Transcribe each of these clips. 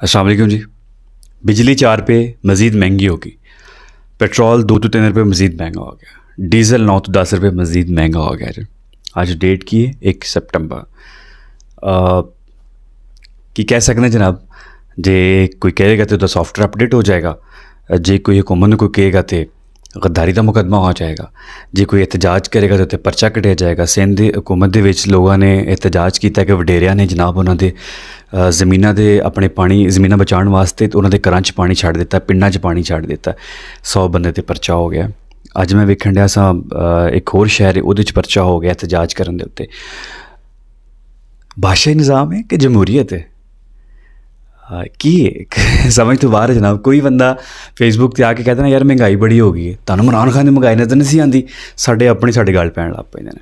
अस्सलाम वालेकुम जी। बिजली 4 रुपये मज़ीद महंगी होगी। पेट्रोल 2 तो 3 रुपये मज़ीद महंगा हो गया। डीज़ल 9 तो 10 रुपये मज़ीद महंगा हो गया जी। आज डेट की है 1 सितंबर। की कह सकते जनाब, जे कोई कहेगा तो सॉफ्टवेयर अपडेट हो जाएगा, जे कोई हुकूमत ने कोई कहेगा तो गद्दारी का मुकदमा हो जाएगा, जे कोई एहतजाज करेगा तो परचा कटिया जाएगा। सिंध हुकूमत के लोगों ने एहतजाज किया कि वडेरिया ने जनाब उन्होंने ज़मीनों के अपने पानी ज़मीन बचाने वास्ते तो उन्होंने घर पानी छड़ दिता, पिंडा च पानी छड़ दिता। 100 बंदे ते परचा हो गया। अज मैं वेखन डया सा एक होर शहर है, उहदे च परचा हो गया एहतजाज करने दे उत्ते। बादशाही निज़ाम है कि जमहूरीयत है? की समझ तो बाहर है जनाब। कोई बंदा फेसबुक पर आके कहता ना यार महंगाई बड़ी हो गई है, तुहानूं इमरान खान की महंगाई नज़र नहीं आती, साढ़े अपने साढ़े गल पैण लग पैंदे ने।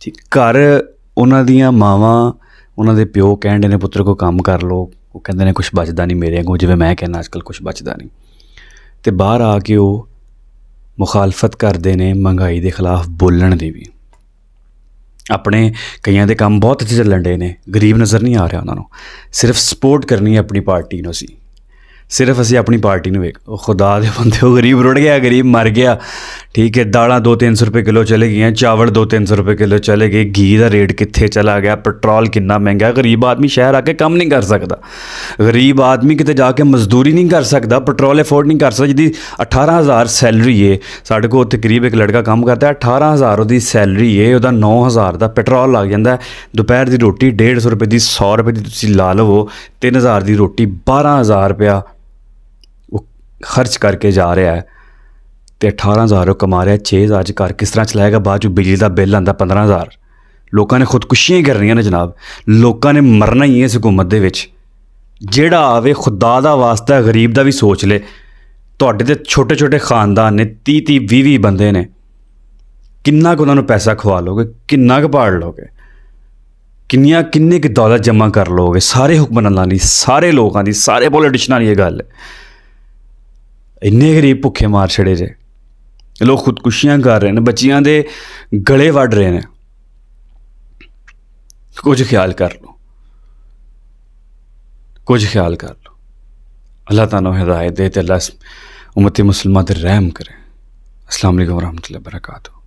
ठीक, घर उन्हां दियां मावां उन्हां दे प्यो कहण दे ने पुत्र को काम कर लो, वो कहंदे ने कुछ बचदा नहीं मेरे को, जिवें मैं कहना अजकल कुछ बचदा नहीं, तो बाहर आके वो मुखालफत करते हैं महंगाई के खिलाफ बोलण दी भी। अपने कईयां दे काम बहुत अच्छे चलन डे ने, गरीब नज़र नहीं आ रहा उन्होंने। सिर्फ सपोर्ट करनी है अपनी पार्टी नूं, असी सिर्फ असी अपनी पार्टी में वेख। खुदा दे बंदे, गरीब रुड़ गया, गरीब मर गया। ठीक है, दालां 200-300 रुपये किलो चले गई, चावल 200-300 रुपये किलो चले गए, घी का रेट कित्थे चला गया, पेट्रोल कितना महंगा। गरीब आदमी शहर आके काम नहीं कर सकता, गरीब आदमी किते जाके मजदूरी नहीं कर सकता, पेट्रोल अफोर्ड नहीं कर सकता। जी 18,000 सैलरी है, साढ़े को उत्थे करीब एक लड़का काम करता है, 18,000 उसकी सैलरी है, वह 9,000 का पेट्रोल लग जाता है। दोपहर की रोटी 150 रुपये की, 100 रुपये की तुसीं ला लवो, 3,000 की रोटी 12,000 रुपया खर्च करके जा रहा है, तो 18,000 कमा रहा है, 6,000 घर किस तरह चलाएगा? बाद बिजली का बिल आता 15,000। लोगों ने खुदकुशियां करनियां ने जनाब, लोगों ने मरना ही है इस हुकूमत के विच। जेड़ा आवे खुदा दा वास्ता गरीब का भी सोच ले। तुहाडे ते छोटे छोटे खानदान ने, 30-30 20-20 बंदे ने, किन्ना क उन्होंने पैसा खवा लोगे, किन्ना क पाड़ लोगे, किन्नी की दौलत जमा कर लोगे? सारे हुक्मरानां दी, सारे लोगों की, सारे पॉलिटिशियनां दी ये गल है। इन्ने गरीब भुखे मार छड़े जे, लोग खुदकुशियां कर रहे हैं, बच्चियां दे गले वड़ रहे हैं। कुछ ख्याल कर लो, कुछ ख्याल कर लो। अल्लाह ताला हिदायत दे, अल्लाह उम्मत मुसलमान ते रहम करे। अस्सलाम वालेकुम रहमतुल्लाहि व बरकातहू।